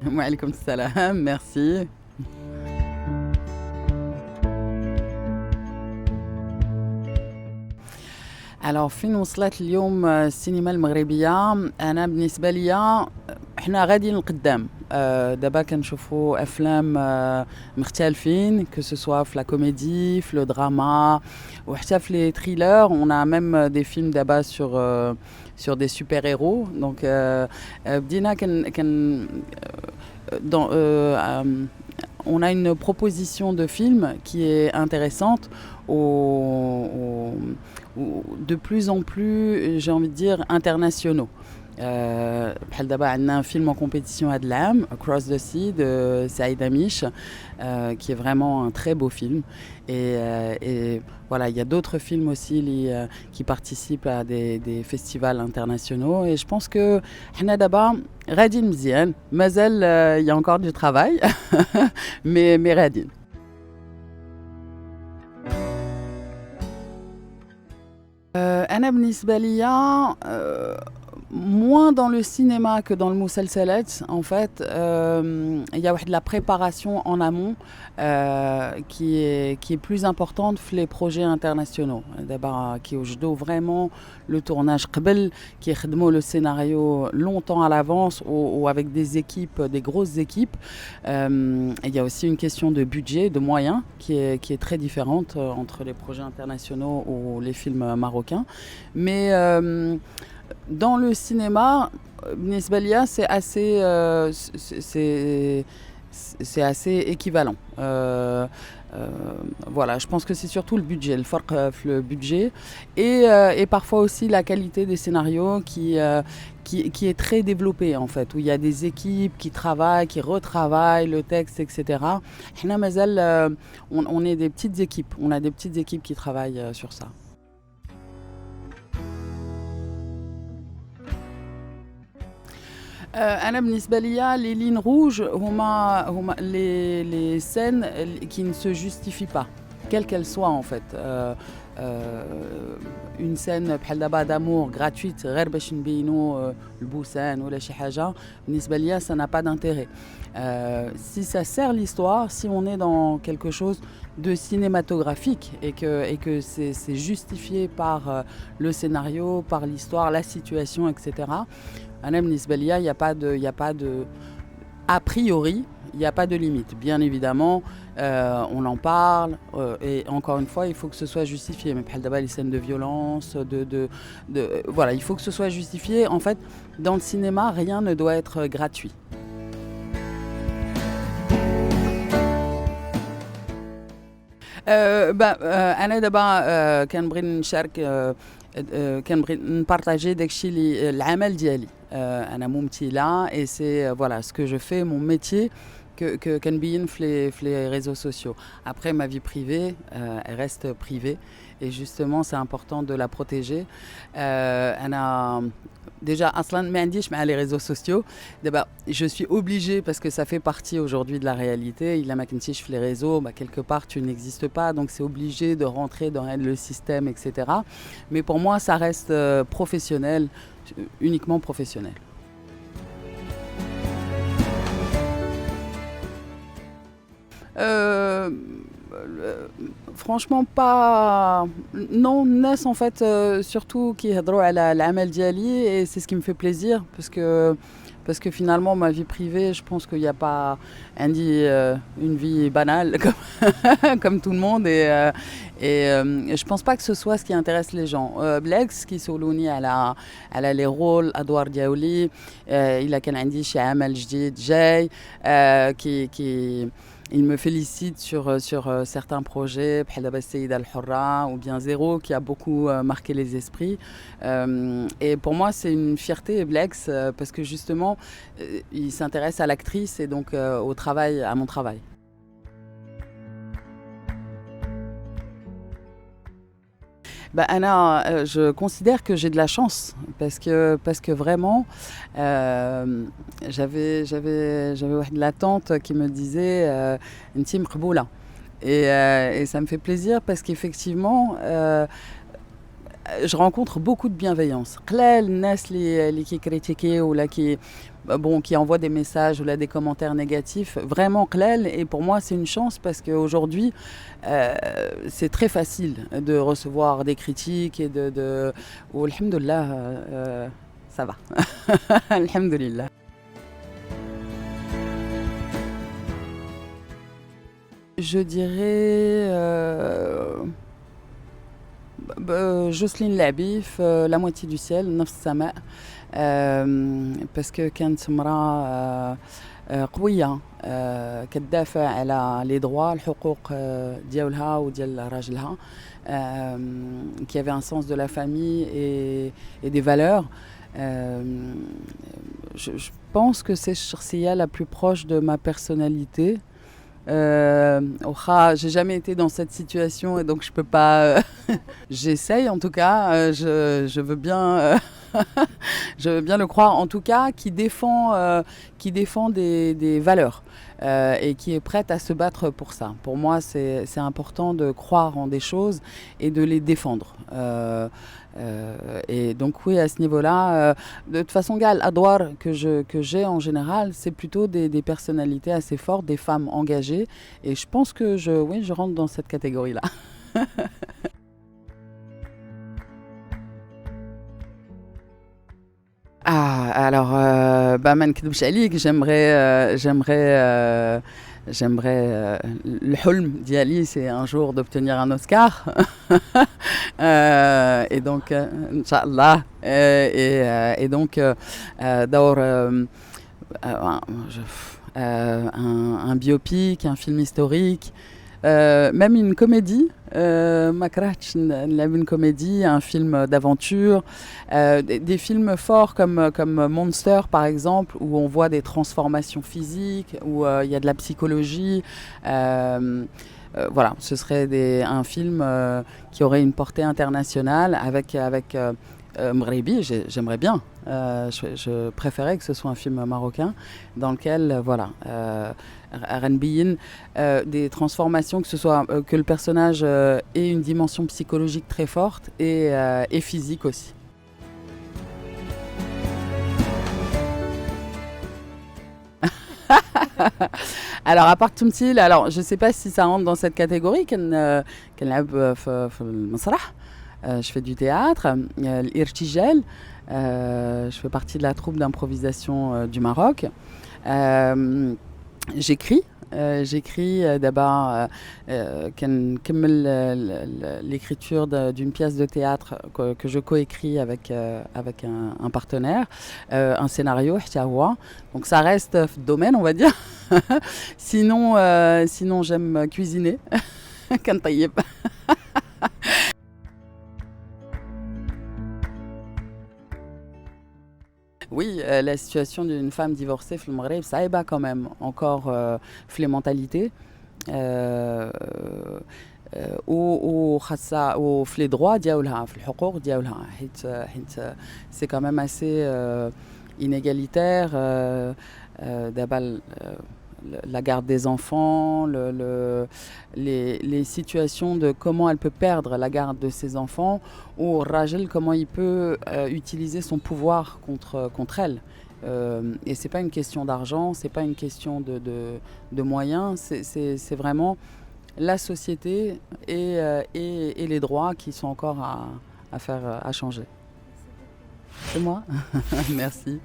Wa alaykoum salam, merci. Alors فين وصلت اليوم السينما المغربية؟ أنا بالنسبة ليا حنا غاديين لقدام. دابا كنشوفوا أفلام مختلفين que ce soit في la comédie, في le drama وحتى في les thrillers. On a même des films d'abord sur des super-héros. Donc بدينا dans, on a une proposition de film qui est intéressante, de plus en plus, j'ai envie de dire, internationaux. بحال دابا عندنا un film en compétition هاد العام Across the Sea de Saïd Amish, qui est vraiment un très beau film. Et voilà, il y a d'autres films aussi qui participent à des festivals internationaux. Et je pense que حنا دابا غاديين مزيان. مازال il y a encore du travail, mais غاديين. أنا بالنسبة ليا moins dans le cinéma que dans le مسلسلات. En fait, il y a de la préparation en amont qui est plus importante في les projets internationaux. دابا كيوجدوا vraiment le tournage قبل, كيخدموا le scénario longtemps à l'avance ou avec des équipes, des grosses équipes. Il y a aussi une question de budget, de moyens qui est très différente entre les projets internationaux ou les films marocains. Mais dans le cinéma, بالنسبة ليا c'est assez équivalent. Voilà, je pense que c'est surtout le budget, le فرق في le budget et parfois aussi la qualité des scénarios qui est très développée en fait, où il y a des équipes qui travaillent, qui retravaillent le texte, etc. حنا مازال on est des petites équipes, on a des petites équipes qui travaillent sur ça. أنا بالنسبة ليا les lignes rouges هما les scènes qui ne se justifient pas, quelles qu'elles soient en fait. Une scène بحال دابا d'amour gratuite غير باش نبينوا البوسان ولا شي حاجة, بالنسبة ليا ça n'a pas d'intérêt. Si ça sert l'histoire, si on est dans quelque chose de cinématographique et que c'est justifié par le scénario, par l'histoire, la situation, etc. أنا بالنسبة ليا il y a pas de a priori, il n'y a pas de limite. Bien évidemment, on en parle et encore une fois, il faut que ce soit justifié. Mais بحال دابا les scènes de violence, voilà, il faut que ce soit justifié. En fait, dans le cinéma, rien ne doit être gratuit. أنا دابا كنبغي نشارك, كنبغي نبارطاجي داكشي اللي العمل ديالي. أنا ممثلة et c'est voilà ce que je fais, mon métier que كنبين في les réseaux sociaux. Après ma vie privée, elle reste privée et justement c'est important de la protéger. أنا déjà أصلاً ما عنديش مع les réseaux sociaux. D'abord, je suis obligée parce que ça fait partie aujourd'hui de la réalité. Il a ما كنتيش في les réseaux, quelque part tu n'existes pas, donc c'est obligé de rentrer dans le système, etc. Mais pour moi, ça reste professionnel, uniquement professionnel. Euh, franchement pas, non, الناس en fait surtout qui يهضروا على العمل ديالي et c'est ce qui me fait plaisir parce que finalement ma vie privée, je pense qu'il n'y a pas une vie banale comme tout le monde et je pense pas que ce soit ce qui intéresse les gens. بالعكس كيسولوني على les rôles, الادوار ديالي, الا كان عندي شي عمل جديد جاي, qui il me félicite sur certains projets, بحال دابا السيدة الحرة ou bien Zéro, qui a beaucoup marqué les esprits. Et pour moi, c'est une fierté, Blex, parce que justement, il s'intéresse à l'actrice et donc au travail, à mon travail. Anna, je considère que j'ai de la chance parce que vraiment, j'avais de la tante qui me disait Ntim Khboula. Et ça me fait plaisir parce qu'effectivement, je rencontre beaucoup de bienveillance. قلال الناس اللي critiquent ou là qui envoient des messages ou là des commentaires négatifs, vraiment قلال, et pour moi c'est une chance parce qu'aujourd'hui c'est très facile de recevoir des critiques et de والحمدلله ça va. Alhamdulillah. Je dirais Jocelyne Labi في La moitié du ciel, نفس السماء. باسكو كانت امرأة قوية، كتدافع على لي دروا الحقوق ديالها وديال راجلها، qui avait un sens de la famille et des valeurs. Je pense que c'est الشخصية la plus proche de ma personnalité. J'ai jamais été dans cette situation et donc je peux pas. J'essaye en tout cas. Je veux bien, je veux bien le croire. En tout cas, qui défend des valeurs et qui est prête à se battre pour ça. Pour moi, c'est important de croire en des choses et de les défendre. Et donc oui, à ce niveau-là, de toute façon, l'adwar que j'ai en général, c'est plutôt des personnalités assez fortes, des femmes engagées. Et je pense que je rentre dans cette catégorie-là. Alors, ما نكذبش عليك, j'aimerais الحلم ديالي c'est un jour d'obtenir un Oscar. Et donc Inch'Allah, et donc دور un biopic, un film historique, même une comédie. ما كرهتش نلعب une comédie, un film d'aventure, des films forts comme Monster par exemple, où on voit des transformations physiques, où il y a de la psychologie. Voilà, ce serait un film qui aurait une portée internationale avec Mghribi. J'aimerais bien. Je préférais que ce soit un film marocain dans lequel, voilà, Renbiyin, des transformations, que ce soit que le personnage ait une dimension psychologique très forte et physique aussi. Alors, à part Tumtil, alors je sais pas si ça rentre dans cette catégorie, je fais du théâtre, l'Irtijel, je fais partie de la troupe d'improvisation du Maroc. J'écris d'abord l'écriture d'une pièce de théâtre que je coécris avec un partenaire, un scénario, donc ça reste domaine, on va dire. Sinon j'aime cuisiner. Oui, la situation d'une femme divorcée في المغرب صعيبة quand même encore في les mentalités وخاصة وفي les droits ديالها في الحقوق ديالها حيت c'est quand même assez inégalitaire. دابا la garde des enfants, les situations de comment elle peut perdre la garde de ses enfants, ou Rajel, comment il peut utiliser son pouvoir contre elle. Et c'est pas une question d'argent, c'est pas une question de moyens, c'est vraiment la société et les droits qui sont encore à changer. C'est moi. Merci.